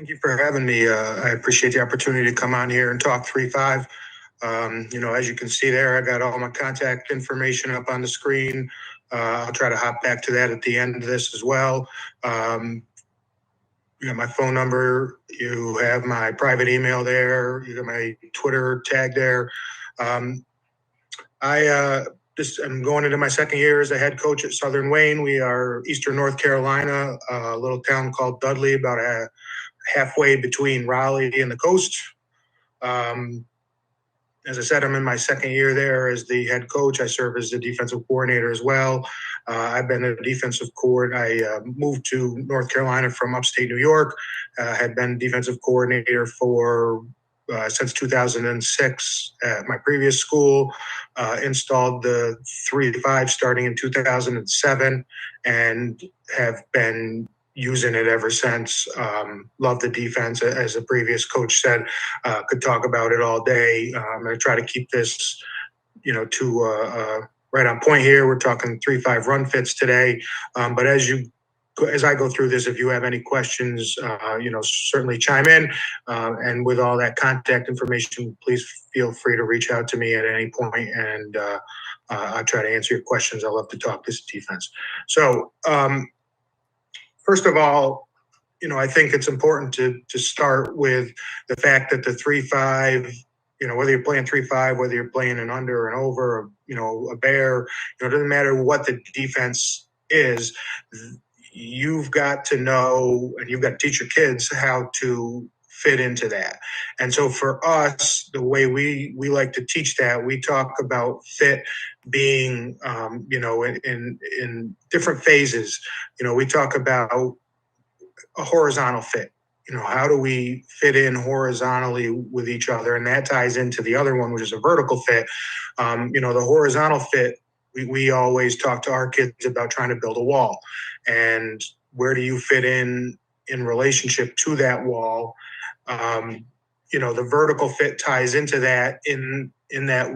Thank you for having me. I appreciate the opportunity to come on here and talk 3-5. As you can see there, I got all my contact information up on the screen. I'll try to hop back to that at the end of this as well. You got my phone number. You have my private email there. You got my Twitter tag there. I'm going into my second year as a head coach at Southern Wayne. We are Eastern North Carolina, a little town called Dudley, about halfway between Raleigh and the coast. As I said, I'm in my second year there as the head coach. I serve as the defensive coordinator as well. I've been a defensive coordinator. I moved to North Carolina from upstate New York. Had been defensive coordinator for since 2006 at my previous school. Installed the 3-5 starting in 2007, and have been using it ever since. Love the defense, as the previous coach said. Could talk about it all day. I'm going to try to keep this, to right on point here. We're talking 3-5 run fits today. But as I go through this, if you have any questions, certainly chime in. And with all that contact information, please feel free to reach out to me at any point, and I'll try to answer your questions. I love to talk this defense. So, first of all, I think it's important to start with the fact that the 3-5, whether you're playing 3-5, whether you're playing an under, an over, a bear, it doesn't matter what the defense is. You've got to know, and you've got to teach your kids how to fit into that. And so for us, the way we like to teach that, we talk about fit being, in different phases. We talk about a horizontal fit. How do we fit in horizontally with each other? And that ties into the other one, which is a vertical fit. The horizontal fit, we always talk to our kids about trying to build a wall. And where do you fit in relationship to that wall? The vertical fit ties into that in that,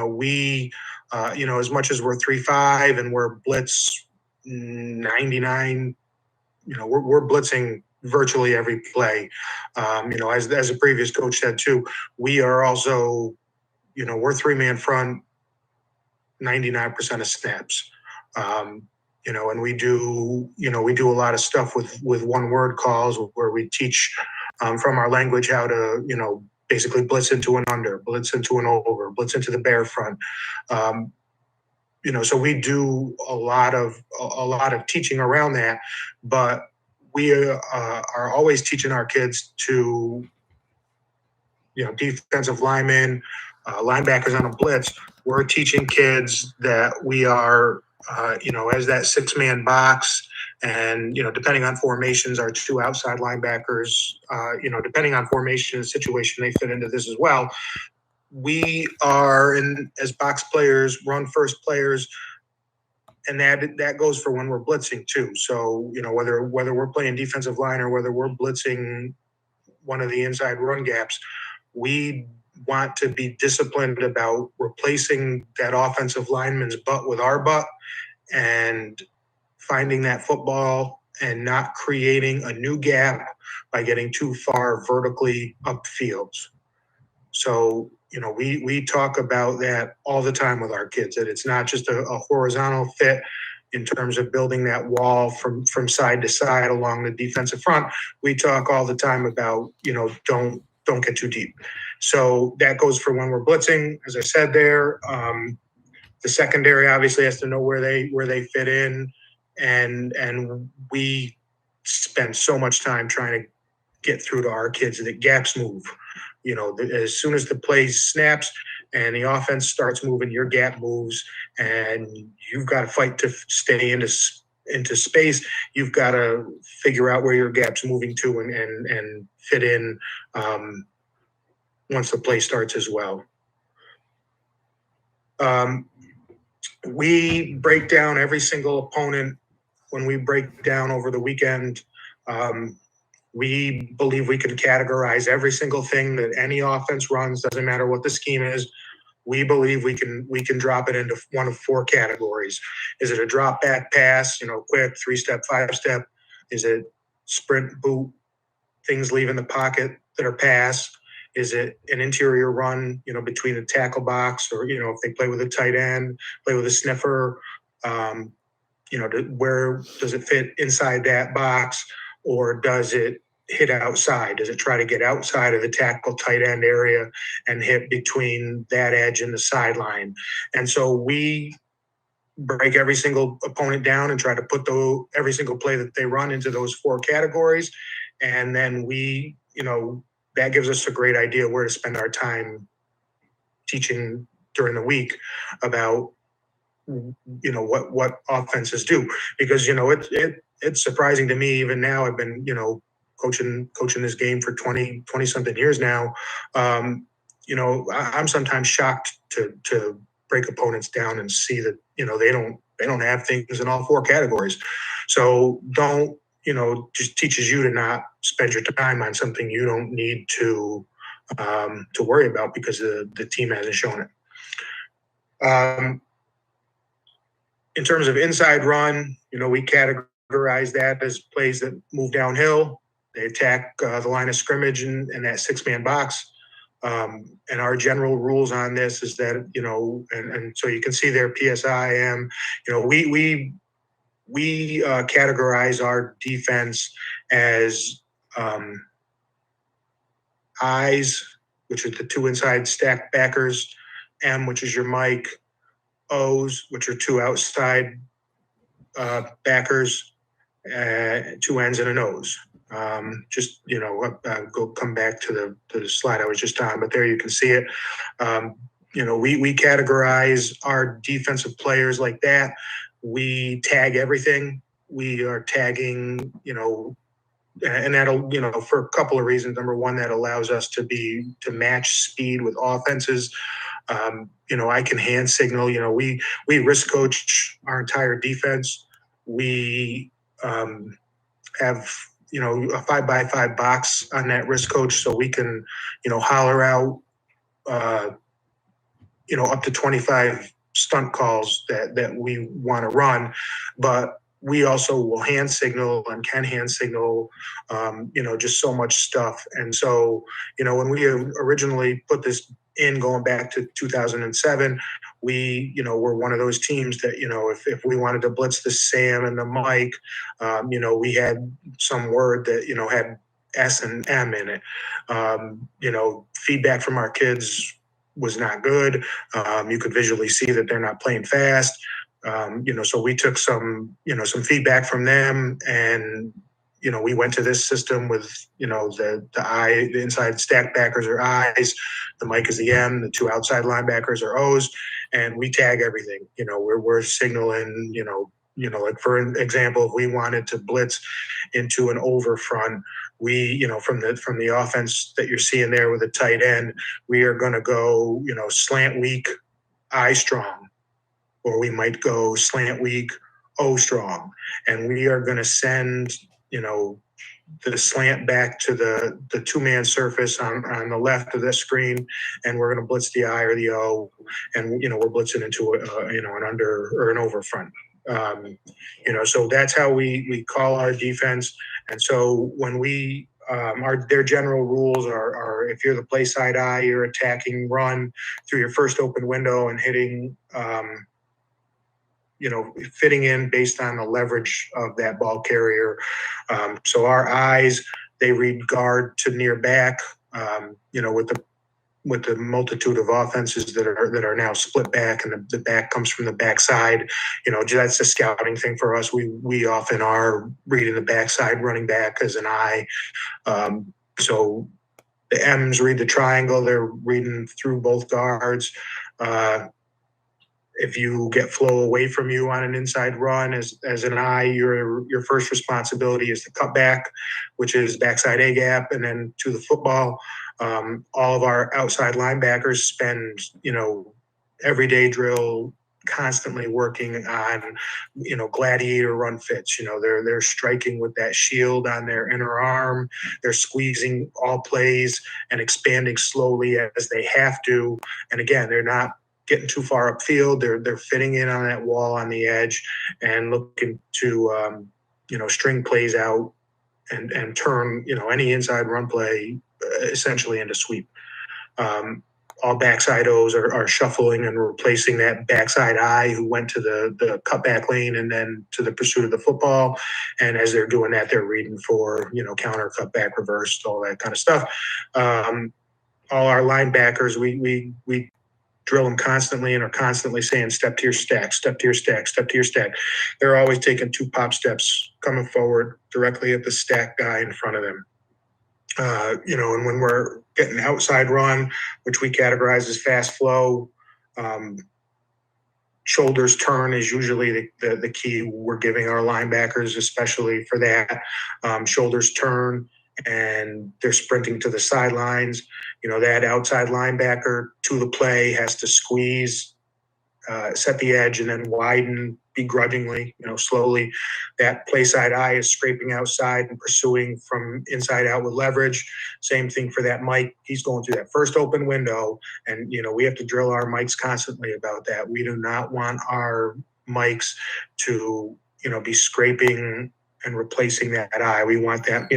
we, as much as we're 3-5 and we're blitz 99, we're blitzing virtually every play. As the previous coach said too, we are also, we're 3-man front 99% of snaps. And we do a lot of stuff with one word calls where we teach from our language how to, basically blitz into an under, blitz into an over, blitz into the bear front. So we do a lot of teaching around that, but we are always teaching our kids to, defensive linemen, linebackers on a blitz. We're teaching kids that we are, as that 6-man box, and, depending on formations, our 2 outside linebackers, depending on formation and situation, they fit into this as well. We are, as box players, run first players, and that goes for when we're blitzing too. So, whether we're playing defensive line or whether we're blitzing one of the inside run gaps, we want to be disciplined about replacing that offensive lineman's butt with our butt and finding that football and not creating a new gap by getting too far vertically upfield. So, we talk about that all the time with our kids, that it's not just a horizontal fit in terms of building that wall from side to side along the defensive front. We talk all the time about, don't get too deep. So that goes for when we're blitzing, as I said there. The secondary obviously has to know where they fit in, and we spend so much time trying to get through to our kids that gaps move. As soon as the play snaps and the offense starts moving, your gap moves, and you've got to fight to stay into space. You've got to figure out where your gap's moving to and fit in once the play starts as well. We break down every single opponent when we break down over the weekend. We believe we can categorize every single thing that any offense runs, doesn't matter what the scheme is. We believe we can drop it into one of 4 categories. Is it a drop back pass, quick 3-step, 5-step? Is it sprint boot? things leaving the pocket that are pass? Is it an interior run, between the tackle box, or if they play with a tight end, play with a sniffer? Um, where does it fit inside that box, or does it hit outside? Does it try to get outside of the tackle tight end area and hit between that edge and the sideline? And so we break every single opponent down and try to put every single play that they run into those four categories. And then that gives us a great idea where to spend our time teaching during the week about what offenses do, because it's surprising to me. Even now, I've been coaching this game for 20 something years now. I'm sometimes shocked to break opponents down and see that they don't have things in all four categories. So don't just teaches you to not spend your time on something you don't need to worry about because the team hasn't shown it. In terms of inside run, we categorize that as plays that move downhill. They attack the line of scrimmage in that six-man box. And our general rules on this is that, and so you can see there, PSIM, we categorize our defense as I's, which are the two inside stack backers, M, which is your Mike, O's, which are two outside backers, two N's and a nose. Go come back to the slide I was just on, but there you can see it. We categorize our defensive players like that. We tag everything. We are tagging, and that'll, for a couple of reasons. Number one, that allows us to match speed with offenses. I can hand signal. We risk coach our entire defense. We have a 5x5 box on that risk coach, so we can holler out up to 25 stunt calls that we want to run, but we also will hand signal and can hand signal, just so much stuff. And so, when we originally put this in going back to 2007, we, were one of those teams that, if we wanted to blitz the Sam and the Mike, we had some word that, had S and M in it. Feedback from our kids was not good. You could visually see that they're not playing fast. So we took some feedback from them, and we went to this system with the inside stack backers are I's, the Mike is the M, the two outside linebackers are O's, and we tag everything. We're signaling. Like for example, if we wanted to blitz into an over front, we from the offense that you're seeing there with a tight end, we are going to go slant weak, I strong. Or we might go slant weak, O strong. And we are going to send, the slant back to the two-man surface on the left of the screen, and we're going to blitz the I or the O, and, we're blitzing into, an under or an over front. So that's how we call our defense. And so when we their general rules are if you're the play side I, you're attacking run through your first open window and hitting fitting in based on the leverage of that ball carrier. So our eyes, they read guard to near back, with the multitude of offenses that are now split back, and the back comes from the backside. That's a scouting thing for us. We often are reading the backside running back as an eye. So the M's read the triangle. They're reading through both guards. If you get flow away from you on an inside run as an eye, your first responsibility is the cutback, which is backside A gap, and then to the football. All of our outside linebackers spend, everyday drill, constantly working on, gladiator run fits. They're striking with that shield on their inner arm. They're squeezing all plays and expanding slowly as they have to. And again, they're not getting too far upfield. They're fitting in on that wall on the edge and looking to, string plays out and turn any inside run play essentially into sweep. Um, all backside O's are shuffling and replacing that backside I who went to the cutback lane and then to the pursuit of the football. And as they're doing that, they're reading for counter, cutback, reverse, all that kind of stuff. All our linebackers, we drill them constantly and are constantly saying step to your stack, step to your stack, step to your stack. They're always taking 2 pop steps coming forward directly at the stack guy in front of them. And when we're getting outside run, which we categorize as fast flow, shoulders turn is usually the key we're giving our linebackers, especially for that. Shoulders turn and they're sprinting to the sidelines. That outside linebacker to the play has to squeeze, set the edge, and then widen begrudgingly, slowly. That play side I is scraping outside and pursuing from inside out with leverage. Same thing for that Mike. He's going through that first open window, and we have to drill our Mikes constantly about that. We do not want our Mikes to be scraping and replacing that I. We want that.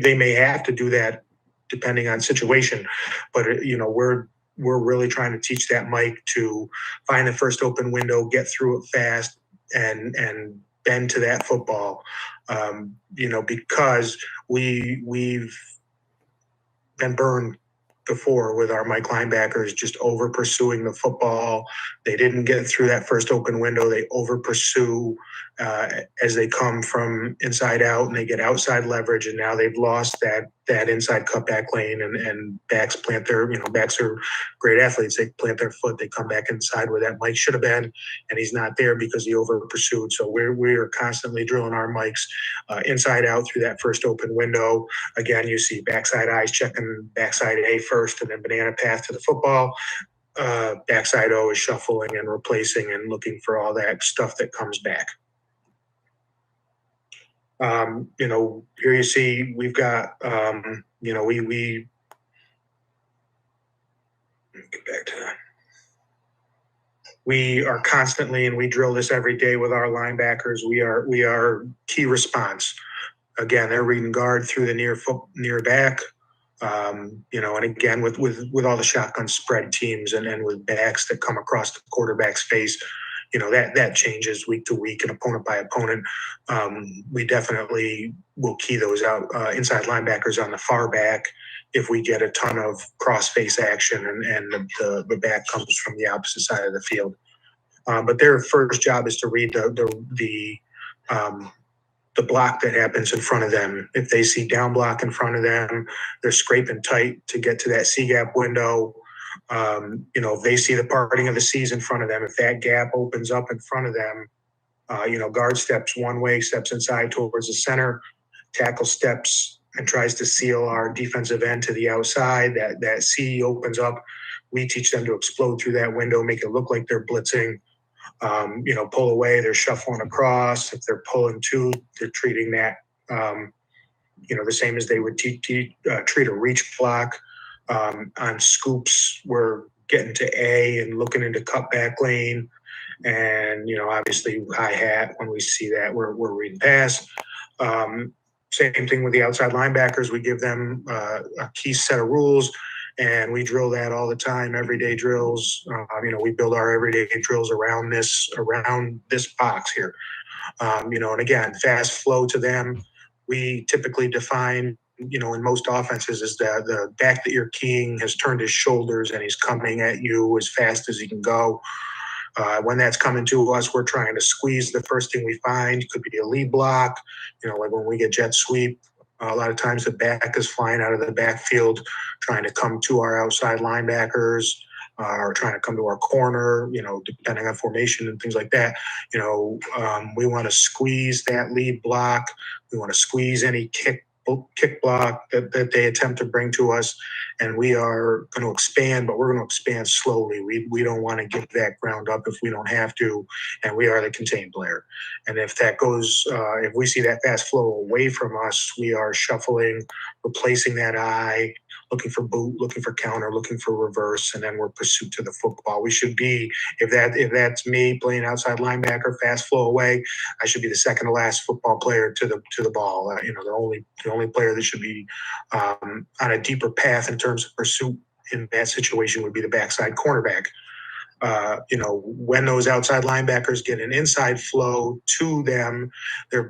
They may have to do that depending on situation, but we're really trying to teach that Mike to find the first open window, get through it fast, and bend to that football. Because we've been burned before with our Mike linebackers just over pursuing the football. They didn't get through that first open window. They over pursue as they come from inside out, and they get outside leverage, and now they've lost that inside cutback lane, and backs plant their backs are great athletes. They plant their foot, they come back inside where that Mike should have been, and he's not there because he over pursued. So we're constantly drilling our Mikes inside out through that first open window. Again, you see backside eyes checking backside A first, and then banana path to the football. Backside O is shuffling and replacing and looking for all that stuff that comes back. Here you see we've got, we let me get back to that. We are constantly, and we drill this every day with our linebackers. We are key response. Again, they're reading guard through the near back. And again, with all the shotgun spread teams and with backs that come across the quarterback's face, that changes week to week and opponent by opponent. We definitely will key those out. Inside linebackers on the far back if we get a ton of cross face action and the back comes from the opposite side of the field. But their first job is to read the block that happens in front of them. If they see down block in front of them, they're scraping tight to get to that C gap window. If they see the parting of the C's in front of them, if that gap opens up in front of them, guard steps one way, steps inside towards the center, tackle steps and tries to seal our defensive end to the outside. That C opens up. We teach them to explode through that window, make it look like they're blitzing. Pull away, they're shuffling across. If they're pulling two, they're treating that, the same as they would treat a reach block. On scoops, we're getting to A and looking into cutback lane. And, obviously high hat, when we see that, we're reading pass. Same thing with the outside linebackers. We give them a key set of rules. And we drill that all the time, everyday drills. We build our everyday drills around this box here. And again, fast flow to them. We typically define, in most offenses, is that the back that you're keying has turned his shoulders and he's coming at you as fast as he can go. When that's coming to us, we're trying to squeeze the first thing we find. Could be a lead block, like when we get jet sweep. A lot of times the back is flying out of the backfield, trying to come to our outside linebackers, or trying to come to our corner, depending on formation and things like that. We want to squeeze that lead block. We want to squeeze any kick block that they attempt to bring to us. And we are going to expand, but we're going to expand slowly. We don't want to give that ground up if we don't have to, and we are the contained player. And if that goes, if we see that fast flow away from us, we are shuffling, replacing that eye, looking for boot, looking for counter, looking for reverse, and then we're pursuit to the football. We should be, if that's me playing outside linebacker, fast flow away, I should be the second to last football player to the ball. The only only player that should be on a deeper path in terms of pursuit in that situation would be the backside cornerback. When those outside linebackers get an inside flow to them, they're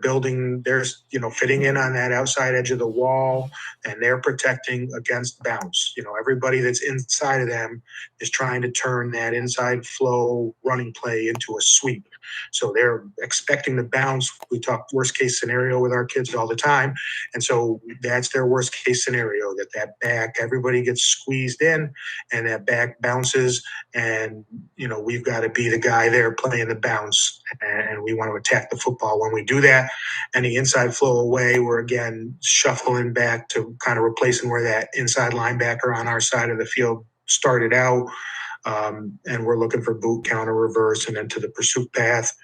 fitting in on that outside edge of the wall, and they're protecting against bounce. Everybody that's inside of them is trying to turn that inside flow running play into a sweep. So they're expecting the bounce. We talk worst case scenario with our kids all the time. And so that's their worst case scenario, that back, everybody gets squeezed in and that back bounces, and we've got to be the guy there playing the bounce, and we want to attack the football. When we do that, and the inside flow away, we're again shuffling back to kind of replacing where that inside linebacker on our side of the field started out, and we're looking for boot, counter, reverse, and into the pursuit path.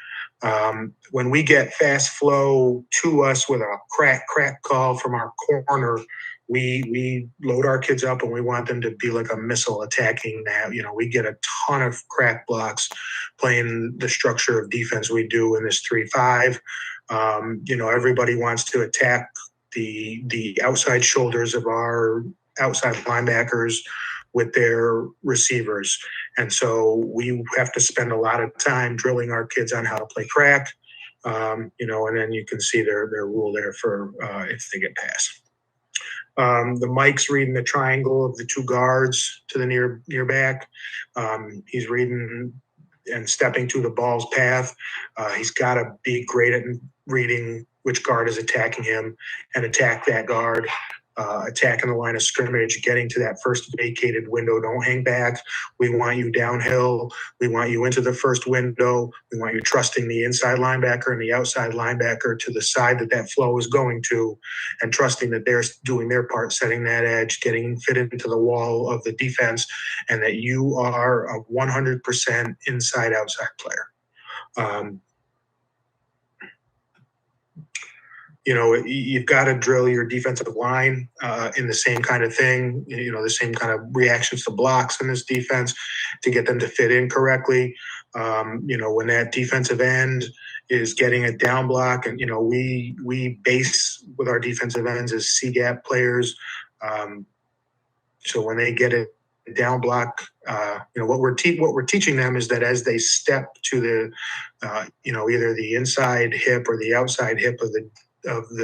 When we get fast flow to us with a crack call from our corner, we load our kids up and we want them to be like a missile attacking that. We get a ton of crack blocks playing the structure of defense we do in this 3-5. Everybody wants to attack the outside shoulders of our outside linebackers with their receivers. And so we have to spend a lot of time drilling our kids on how to play crack, and then you can see their rule there for if they get past. The Mike's reading the triangle of the two guards to the near back. He's reading and stepping to the ball's path. He's got to be great at reading which guard is attacking him and attack that guard. Attacking the line of scrimmage, getting to that first vacated window. Don't hang back. We want you downhill. We want you into the first window. We want you trusting the inside linebacker and the outside linebacker to the side that flow is going to, and trusting that they're doing their part, setting that edge, getting fitted into the wall of the defense, and that you are a 100% inside-outside player. You've got to drill your defensive line in the same kind of thing, the same kind of reactions to blocks in this defense to get them to fit in correctly. When that defensive end is getting a down block, and, we base with our defensive ends as C-gap players. So when they get a down block, what we're teaching them is that as they step to the, either the inside hip or the outside hip of the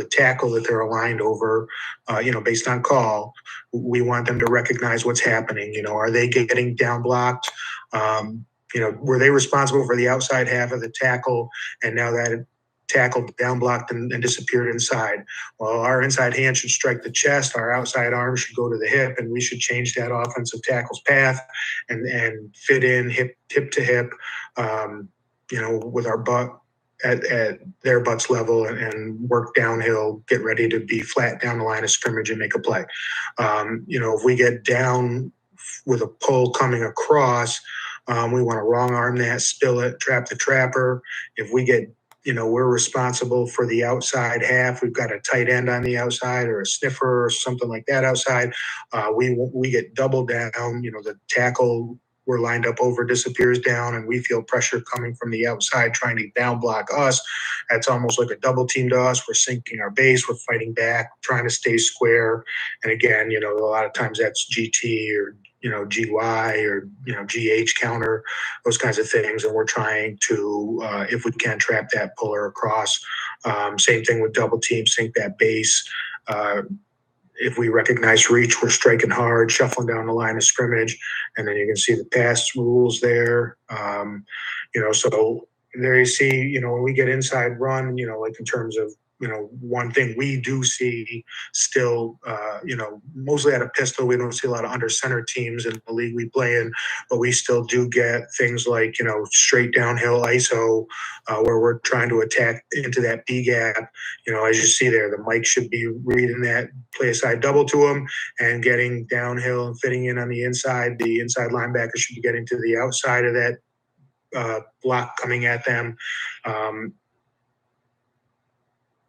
tackle that they're aligned over, based on call, we want them to recognize what's happening. Are they getting down blocked? Were they responsible for the outside half of the tackle, and now that tackle down blocked and disappeared inside? Well, our inside hand should strike the chest, our outside arm should go to the hip, and we should change that offensive tackle's path and fit in hip to hip, with our butt at their butts level, and work downhill, get ready to be flat down the line of scrimmage and make a play. If we get down with a pull coming across, we want to wrong arm that, spill it, trap the trapper. If we get, we're responsible for the outside half. We've got a tight end on the outside or a sniffer or something like that outside. We get doubled down, the tackle we're lined up over disappears down, and we feel pressure coming from the outside trying to down block us. That's almost like a double team to us. We're sinking our base. We're fighting back, trying to stay square. And again, a lot of times that's GT or, GY or, GH counter, those kinds of things. And we're trying to, if we can, trap that puller across. Same thing with double team, sink that base. If we recognize reach, we're striking hard, shuffling down the line of scrimmage, and then you can see the pass rules there. So there you see, when we get inside run, like in terms of, one thing we do see still, mostly out of pistol, we don't see a lot of under center teams in the league we play in, but we still do get things like, straight downhill ISO, where we're trying to attack into that B gap. As you see there, the Mike should be reading that play side double to him and getting downhill and fitting in on the inside. The inside linebacker should be getting to the outside of that block coming at them.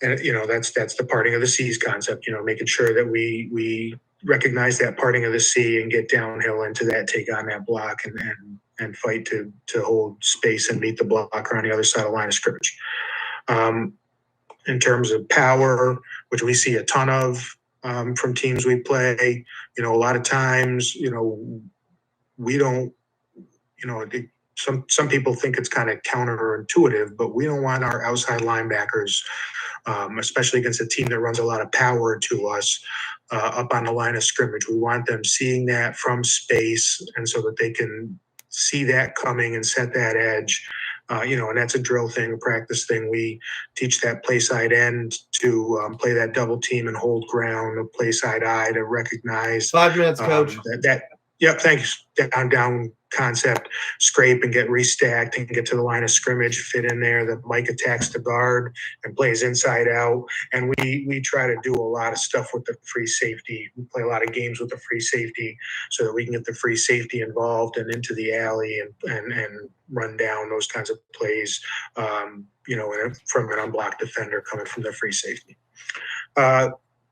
And, that's the parting of the seas concept, making sure that we recognize that parting of the sea and get downhill into that, take on that block and fight to hold space and meet the blocker on the other side of the line of scrimmage. in terms of power, which we see a ton of from teams we play. A lot of times, we don't, some people think it's kind of counterintuitive, but we don't want our outside linebackers, especially against a team that runs a lot of power to us, up on the line of scrimmage. We want them seeing that from space, and so that they can see that coming and set that edge. And that's a drill thing, a practice thing. We teach that play side end to play that double team and hold ground, a play side eye to recognize 5 minutes, coach. Yep, thanks. Down concept, scrape and get restacked and get to the line of scrimmage, fit in there. The Mike attacks the guard and plays inside out. And we try to do a lot of stuff with the free safety. We play a lot of games with the free safety so that we can get the free safety involved and into the alley and run down those kinds of plays, from an unblocked defender coming from the free safety.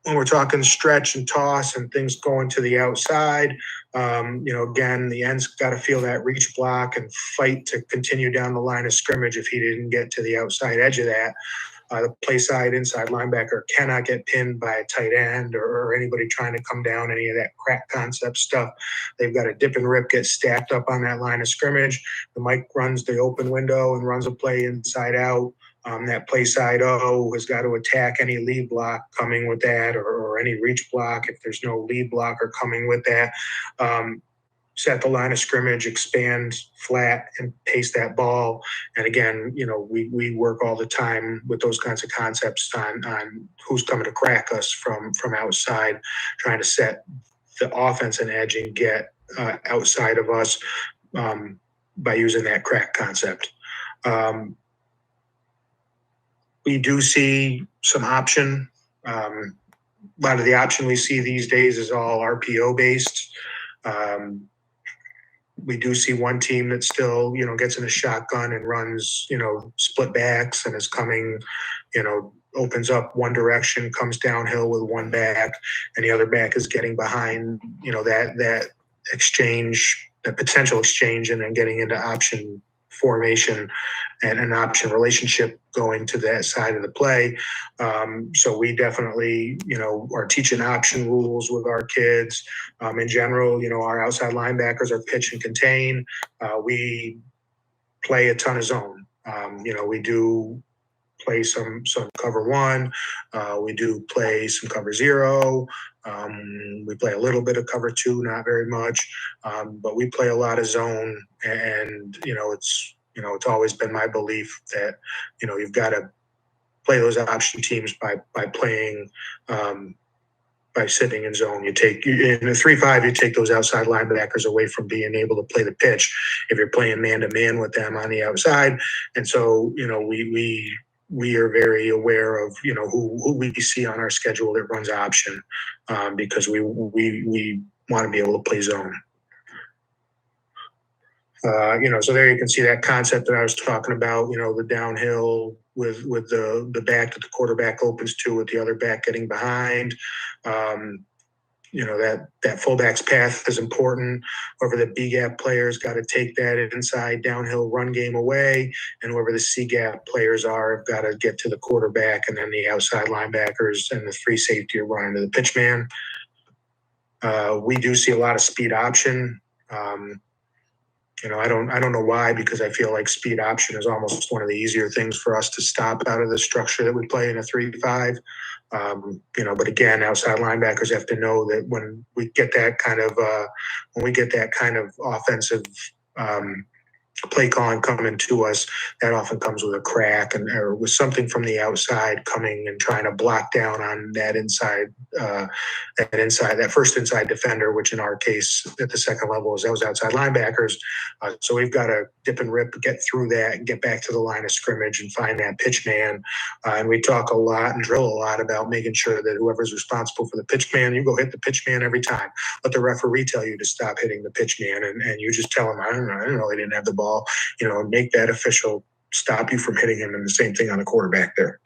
When we're talking stretch and toss and things going to the outside, again, the end's got to feel that reach block and fight to continue down the line of scrimmage if he didn't get to the outside edge of that. The play side inside linebacker cannot get pinned by a tight end or anybody trying to come down, any of that crack concept stuff. They've got to dip and rip, get stacked up on that line of scrimmage. The Mike runs the open window and runs a play inside out. That play side O has got to attack any lead block coming with that, or any reach block if there's no lead blocker coming with that. Set the line of scrimmage, expand flat, and pace that ball. And again, we work all the time with those kinds of concepts on who's coming to crack us from outside, trying to set the offense an edge and get outside of us by using that crack concept. We do see some option. A lot of the option we see these days is all RPO based. We do see one team that still, gets in a shotgun and runs, split backs and is coming, opens up one direction, comes downhill with one back, and the other back is getting behind, that exchange, that potential exchange, and then getting into option formation and an option relationship going to that side of the play. So we definitely, are teaching option rules with our kids. In general, our outside linebackers are pitch and contain. We play a ton of zone. We do play some cover one. We do play some cover zero. We play a little bit of cover two, not very much, but we play a lot of zone. And it's always been my belief that you've got to play those option teams by playing by sitting in zone. You take in a 3-5, you take those outside linebackers away from being able to play the pitch if you're playing man to man with them on the outside. And so we are very aware of who we see on our schedule that runs option, because we want to be able to play zone. So there you can see that concept that I was talking about, the downhill with the back that the quarterback opens to, with the other back getting behind. That fullback's path is important. Whoever the B gap players got to take that inside downhill run game away, and whoever the C gap players are have got to get to the quarterback, and then the outside linebackers and the free safety are running to the pitch man. We do see a lot of speed option. I don't know why, because I feel like speed option is almost one of the easier things for us to stop out of the structure that we play in a 3-5. But again, outside linebackers have to know that when we get that kind of offensive play calling coming to us, that often comes with a crack or with something from the outside coming and trying to block down on that first inside defender, which in our case at the second level is those outside linebackers. So we've got to dip and rip, get through that, and get back to the line of scrimmage and find that pitch man. And we talk a lot and drill a lot about making sure that whoever's responsible for the pitch man, you go hit the pitch man every time. Let the referee tell you to stop hitting the pitch man, and you just tell him, I don't know, they didn't have the ball. Make that official stop you from hitting him, and the same thing on the quarterback there.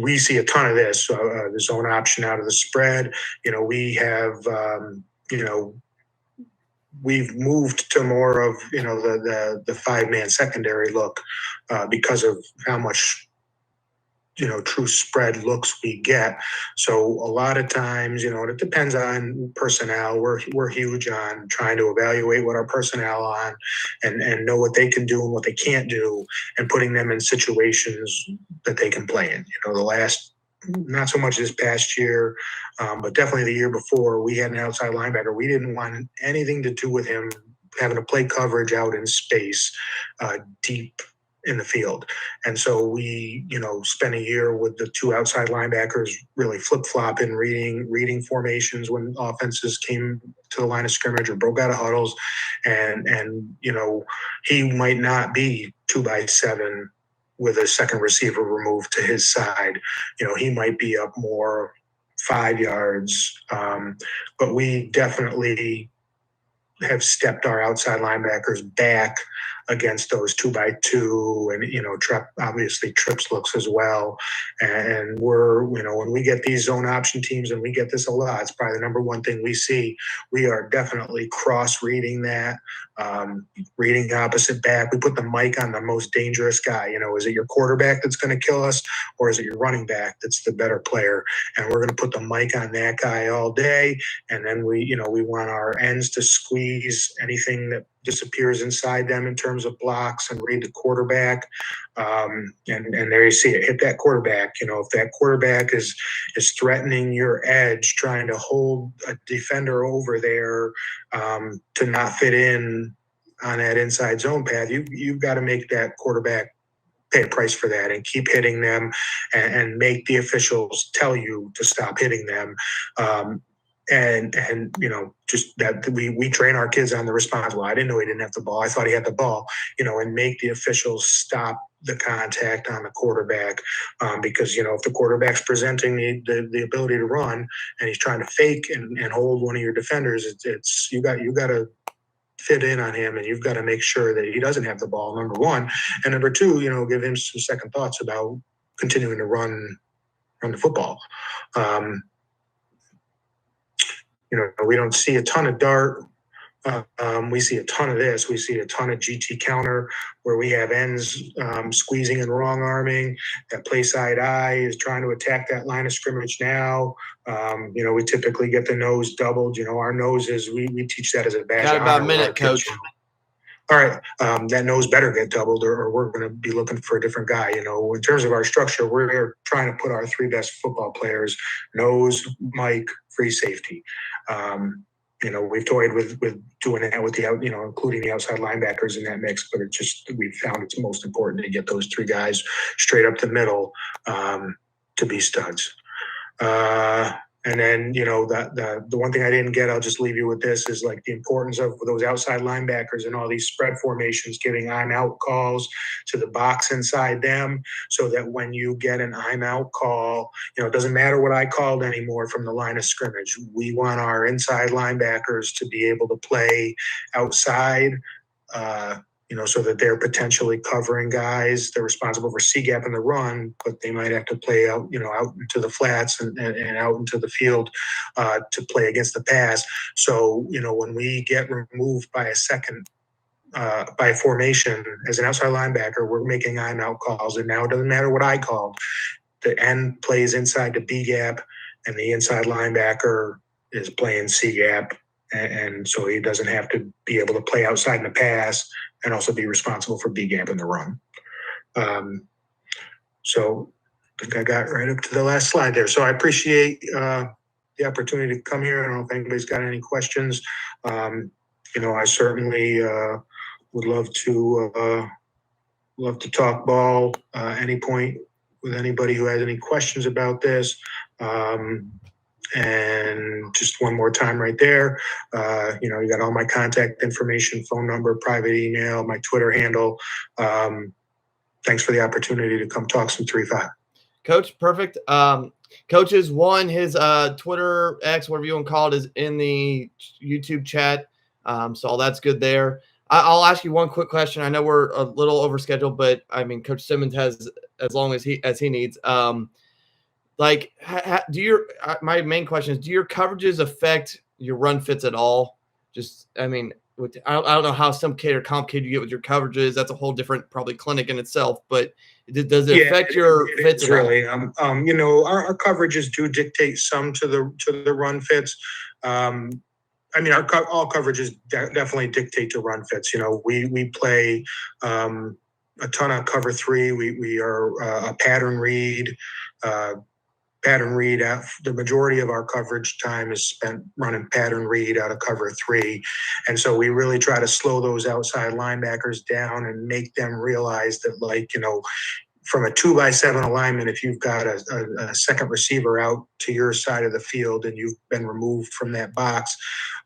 We see a ton of this, the zone option out of the spread. We have, we've moved to more of, the 5-man secondary look because of how much true spread looks we get. So a lot of times, and it depends on personnel. We're huge on trying to evaluate what our personnel on and know what they can do and what they can't do, and putting them in situations that they can play in. The last, not so much this past year, but definitely the year before, we had an outside linebacker. We didn't want anything to do with him having to play coverage out in space, deep in the field. And so we, spent a year with the two outside linebackers really flip-flopping, reading formations when offenses came to the line of scrimmage or broke out of huddles. And he might not be 2x7 with a second receiver removed to his side. He might be up more 5 yards. But we definitely have stepped our outside linebackers back against those 2x2 and, obviously trips looks as well. And we're, when we get these zone option teams, and we get this a lot, it's probably the number one thing we see. We are definitely cross-reading that, reading opposite back. We put the mic on the most dangerous guy. Is it your quarterback that's going to kill us, or is it your running back that's the better player? And we're going to put the mic on that guy all day. And then we want our ends to squeeze anything that disappears inside them in terms of blocks and read the quarterback. And there you see it, hit that quarterback. If that quarterback is threatening your edge, trying to hold a defender over there to not fit in on that inside zone path, you've got to make that quarterback pay a price for that and keep hitting them and make the officials tell you to stop hitting them. And just that we train our kids on the response. Well, I didn't know he didn't have the ball. I thought he had the ball, and make the officials stop the contact on the quarterback. Because, if the quarterback's presenting the ability to run and he's trying to fake and hold one of your defenders, it's you got to fit in on him, and you've got to make sure that he doesn't have the ball, number one. And number two, give him some second thoughts about continuing to run the football. We don't see a ton of dart. We see a ton of this. We see a ton of GT counter where we have ends squeezing and wrong arming. That play side eye is trying to attack that line of scrimmage now. We typically get the nose doubled. Our noses, we teach that as a badge. Got about a minute, Coach. All right, that nose better get doubled, or we're going to be looking for a different guy. In terms of our structure, we're trying to put our three best football players: nose, Mike, free safety. We've toyed with doing that with including the outside linebackers in that mix, but we've found it's most important to get those three guys straight up the middle to be studs. And then, the one thing I didn't get, I'll just leave you with this, is like the importance of those outside linebackers and all these spread formations, giving I'm out calls to the box inside them, so that when you get an I'm out call, it doesn't matter what I called anymore from the line of scrimmage. We want our inside linebackers to be able to play outside, so that they're potentially covering guys. They're responsible for C gap in the run, but they might have to play out, out into the flats and out into the field to play against the pass. So, when we get removed by a second, by formation as an outside linebacker, we're making I'm out calls. And now it doesn't matter what I called. The end plays inside the B gap, and the inside linebacker is playing C gap. And so he doesn't have to be able to play outside in the pass and also be responsible for B gap in the run. So I think I got right up to the last slide there. So I appreciate the opportunity to come here. I don't know if anybody's got any questions. I certainly would love to talk ball any point with anybody who has any questions about this. And just one more time right there, you got all my contact information, phone number, private email, my Twitter handle. Thanks for the opportunity to come talk some 3-5. Coach, perfect. Coaches, his Twitter, X, whatever you want to call it, is in the YouTube chat. So all that's good there. I'll ask you one quick question. I know we're a little over scheduled, but I mean, Coach Simmons has as long as he needs. My main question is, do your coverages affect your run fits at all? just, I mean, I don't know how some kid or complicated you get with your coverages. That's a whole different probably clinic in itself. But does it Yeah, affect your it fits is at all? really. Our coverages do dictate some to the run fits. Um, I mean, all coverages definitely dictate to run fits. We play a ton of cover three. We are a pattern read. Uh, Pattern read. The majority of our coverage time is spent running pattern read out of cover three, and so we really try to slow those outside linebackers down and make them realize that, from a 2-by-7 alignment, if you've got a second receiver out to your side of the field and you've been removed from that box,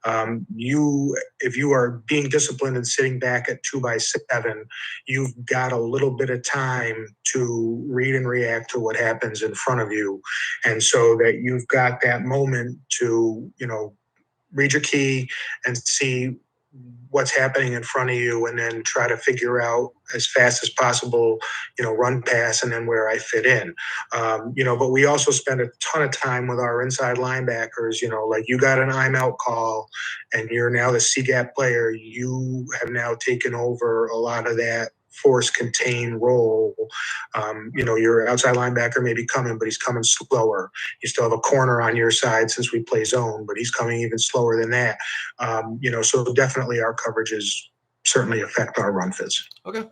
if you are being disciplined and sitting back at 2-by-7, you've got a little bit of time to read and react to what happens in front of you, and so that you've got that moment to read your key and see what's happening in front of you, and then try to figure out as fast as possible, run pass, and then where I fit in. But we also spend a ton of time with our inside linebackers. Like, you got an I'm out call and you're now the C gap player. You have now taken over a lot of that force contain role. Your outside linebacker may be coming, but he's coming slower. You still have a corner on your side since we play zone, but he's coming even slower than that. So definitely our coverages certainly affect our run fits. Okay.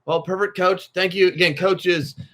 Well, perfect, Coach. Thank you again, coaches.